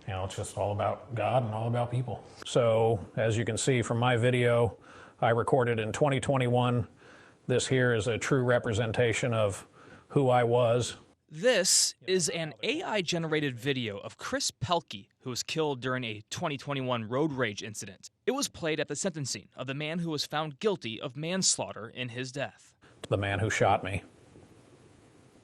You know, it's just all about God and all about people. So, as you can see from my video I recorded in 2021, this here is a true representation of who I was. This is an AI-generated video of Chris Pelkey, who was killed during a 2021 road rage incident. It was played at the sentencing of the man who was found guilty of manslaughter in his death. The man who shot me.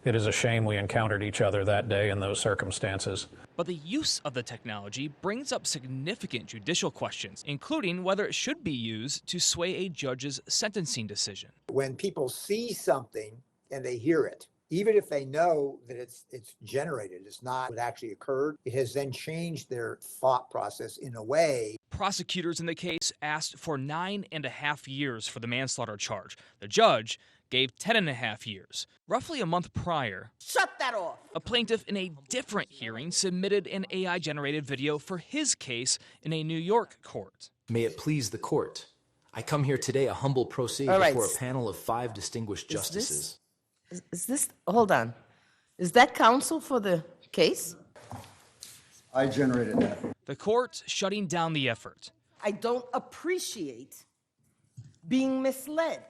It is a shame we encountered each other that day in those circumstances. But the use of the technology brings up significant judicial questions, including whether it should be used to sway a judge's sentencing decision. When people see something and they hear it, even if they know that it's generated, it's not what actually occurred, it has then changed their thought process in a way. Prosecutors in the case asked for 9.5 years for the manslaughter charge. The judge gave 10.5 years. Roughly a month prior, shut that off. A plaintiff in a different hearing submitted an AI-generated video for his case in a New York court. May it please the court. I come here today a humble pro se before a panel of 5 distinguished justices. Is this, hold on. Is that counsel for the case? I generated that. The court shutting down the effort. I don't appreciate being misled.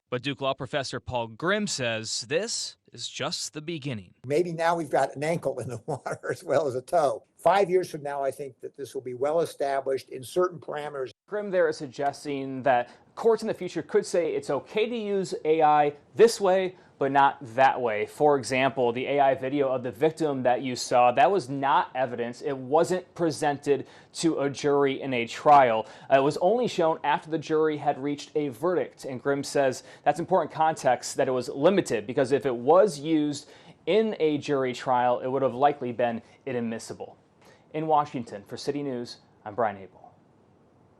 But Duke Law professor Paul Grimm says this is just the beginning. Maybe now we've got an ankle in the water as well as a toe. 5 years from now, I think that this will be well established in certain parameters. Grimm there is suggesting that courts in the future could say it's okay to use AI this way, but not that way. For example, the AI video of the victim that you saw, that was not evidence. It wasn't presented to a jury in a trial. It was only shown after the jury had reached a verdict. And Grimm says that's important context, that it was limited, because if it was used in a jury trial, it would have likely been inadmissible. In Washington, for City News, I'm Brian Abel.